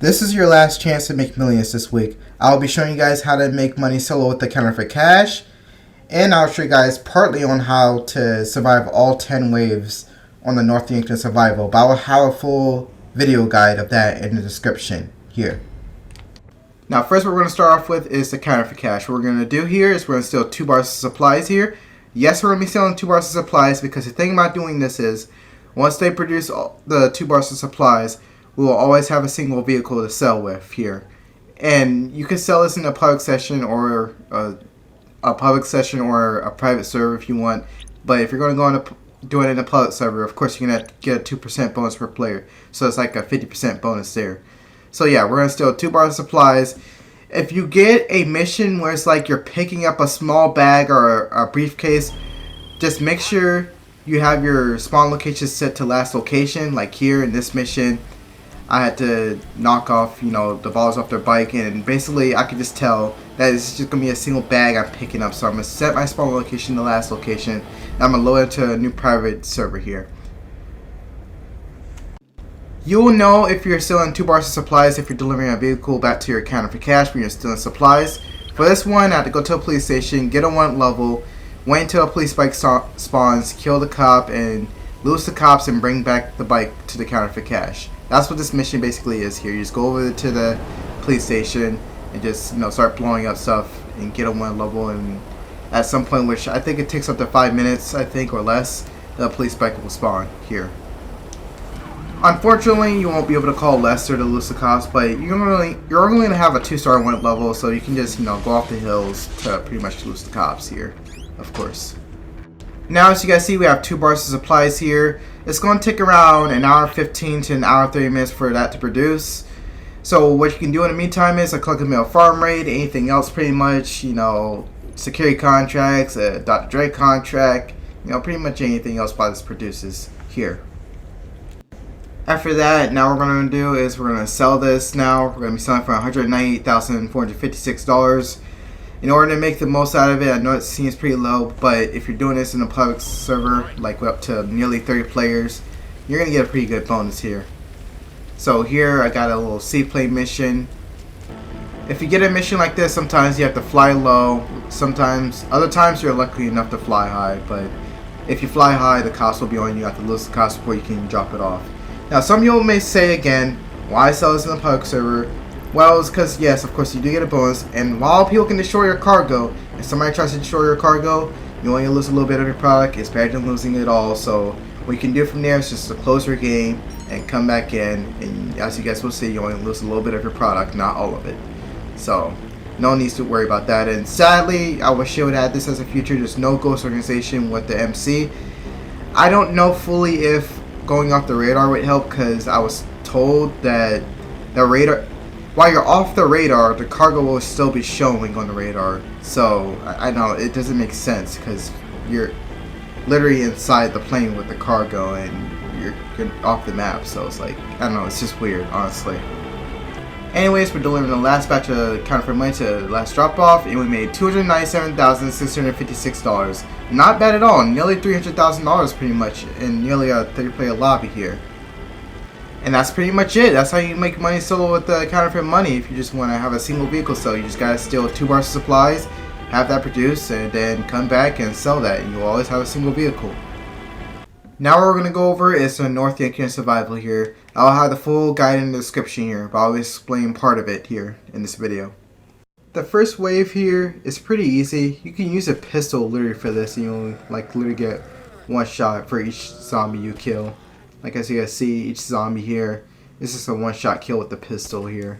This is your last chance to make millions this week. I'll be showing you guys how to make money solo with the counterfeit cash, and I'll show you guys partly on how to survive all 10 waves on the North Yankton survival, but I'll have a full video guide of that in the description here. Now first what we're going to start off with is the counterfeit cash. What we're going to do here is we're going to steal 2 bars of supplies here. Yes, we're going to be stealing 2 bars of supplies because the thing about doing this is once they produce the 2 bars of supplies, we will always have a single vehicle to sell with here. And you can sell this in a public session or a private server if you want. But if you're going to go on do it in a public server, of course you're going to get a 2% bonus per player. So it's like a 50% bonus there. So yeah, we're going to steal 2 bars of supplies. If you get a mission where it's like you're picking up a small bag or a briefcase, just make sure you have your spawn location set to last location. Like here in this mission, I had to knock off, the balls off their bike, and basically I could just tell that it's just going to be a single bag I'm picking up. So I'm going to set my spawn location to last location, and I'm going to load into a new private server here. You will know if you're stealing 2 bars of supplies if you're delivering a vehicle back to your counterfeit cash when you're stealing supplies. For this one, I had to go to a police station, get on 1 level, wait until a police bike spawns, kill the cop, and lose the cops and bring back the bike to the counterfeit cash. That's what this mission basically is here. You just go over to the police station and just start blowing up stuff and get on 1 level, and at some point, which I think it takes up to 5 minutes, I think, or less, the police bike will spawn here. Unfortunately, you won't be able to call Lester to lose the cops, but you're only going to have a 2-star 1 level, so you can just go off the hills to pretty much lose the cops here, of course. Now, as you guys see, we have 2 bars of supplies here. It's going to take around an hour 15 to an hour 30 minutes for that to produce. So what you can do in the meantime is a click-and-mail farm raid, anything else pretty much, security contracts, a Dr. Dre contract, pretty much anything else while this produces here. After that, now what we're going to do is we're going to sell this now. We're going to be selling for $198,456. In order to make the most out of it, I know it seems pretty low, but if you're doing this in a public server, like up to nearly 30 players, you're going to get a pretty good bonus here. So here I got a little seaplane mission. If you get a mission like this, sometimes you have to fly low. Other times you're lucky enough to fly high, but if you fly high, the cost will be on you. You have to lose the cost before you can drop it off. Now some of you may say again, why sell this in a public server? Well, it's because, yes, of course, you do get a bonus, and while people can destroy your cargo, if somebody tries to destroy your cargo, you only lose a little bit of your product. It's better than losing it all. So what you can do from there is just to close your game and come back in, and as you guys will see, you only lose a little bit of your product, not all of it. So no need to worry about that. And sadly, I wish you would add this as a feature. There's no ghost organization with the MC. I don't know fully if going off the radar would help, because I was told that the radar, while you're off the radar, the cargo will still be showing on the radar. So I know it doesn't make sense because you're literally inside the plane with the cargo and you're off the map. So it's like, I don't know, it's just weird, honestly. Anyways, we're delivering the last batch of counterfeit money to the last drop off, and we made $297,656. Not bad at all, nearly $300,000 pretty much in nearly a 30-player lobby here. And that's pretty much it. That's how you make money solo with the counterfeit money. If you just want to have a single vehicle sell, you just gotta steal 2 bars of supplies, have that produced, and then come back and sell that, and you'll always have a single vehicle. Now what we're going to go over is the North Yankton survival here. I'll have the full guide in the description here, but I'll explain part of it here in this video. The first wave here is pretty easy. You can use a pistol literally for this, and you'll literally get 1 shot for each zombie you kill. Like as you guys see, each zombie here is just a 1-shot kill with the pistol here.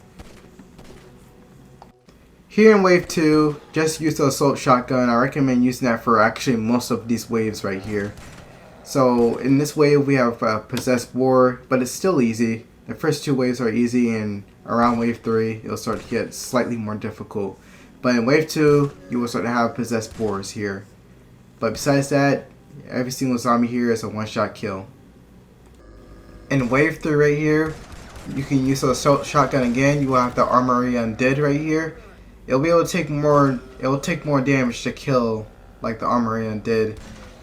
Here in wave 2, just use the assault shotgun. I recommend using that for actually most of these waves right here. So in this wave we have possessed boar, but it's still easy. The first 2 waves are easy, and around wave 3 it'll start to get slightly more difficult. But in wave 2 you will start to have possessed boars here. But besides that, every single zombie here is a 1-shot kill. In wave 3 right here, you can use the assault shotgun again. You will have the armory undead right here. It'll be able to take more. It will take more damage to kill like the armory undead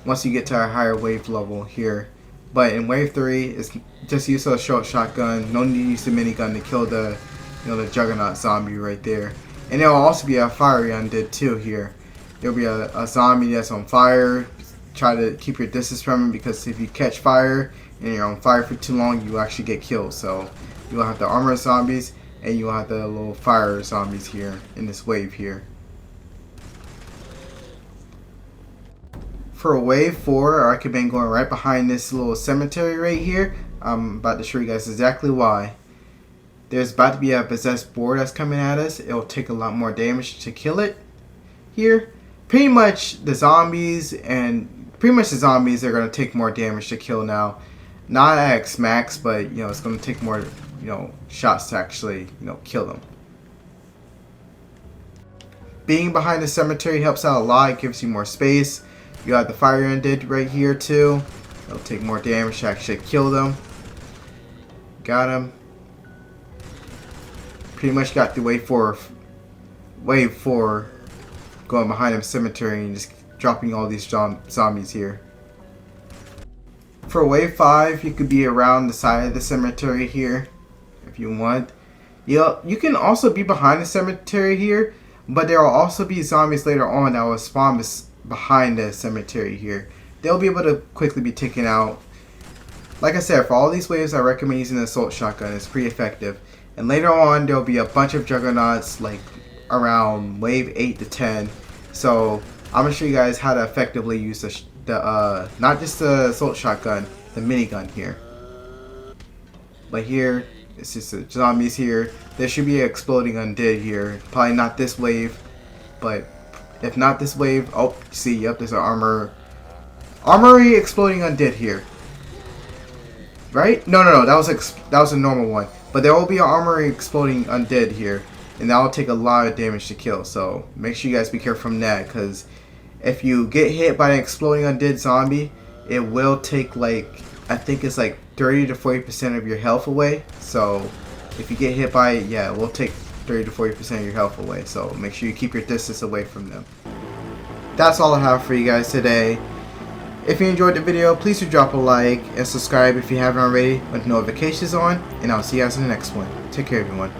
once you get to a higher wave level here. But in wave 3, it's just use a assault shotgun. No need to use the minigun to kill the you know, the Juggernaut zombie right there. And there will also be a fiery undead too here. There'll be a zombie that's on fire. Try to keep your distance from him, because if you catch fire and you're on fire for too long, you actually get killed. So you will have the armor zombies and you will have the little fire zombies here in this wave here. For wave 4, I recommend going right behind this little cemetery right here. I'm about to show you guys exactly why. There's about to be a possessed boar that's coming at us. It'll take a lot more damage to kill it here. Pretty much the zombies are going to take more damage to kill now. Not at X max, but you know, it's going to take more, you know, shots to actually, you know, kill them. Being behind the cemetery helps out a lot. It gives you more space. You have the fire undead right here too. It'll take more damage to actually kill them. Got him. Pretty much got the wave 4 going behind him cemetery and just dropping all these zombies here. For wave 5, you could be around the side of the cemetery here if you want. You can also be behind the cemetery here, but there will also be zombies later on that will spawn behind the cemetery here. They'll be able to quickly be taken out. Like I said, for all these waves, I recommend using the assault shotgun. It's pretty effective. And later on, there'll be a bunch of juggernauts, like around wave 8 to 10. So I'm gonna show you guys how to effectively use the not just the assault shotgun, the minigun here. But here, it's just the zombies here. There should be an exploding undead here. Probably not this wave, but if not this wave, oh, see, yep, there's an armory exploding undead here. Right? No, that was a normal one. But there will be an armory exploding undead here, and that will take a lot of damage to kill. So make sure you guys be careful from that, because if you get hit by an exploding undead zombie, it will take like, I think it's like 30 to 40% of your health away. So if you get hit by it, yeah, it will take 30 to 40% of your health away. So make sure you keep your distance away from them. That's all I have for you guys today. If you enjoyed the video, please do drop a like and subscribe if you haven't already with notifications on, and I'll see you guys in the next one. Take care, everyone.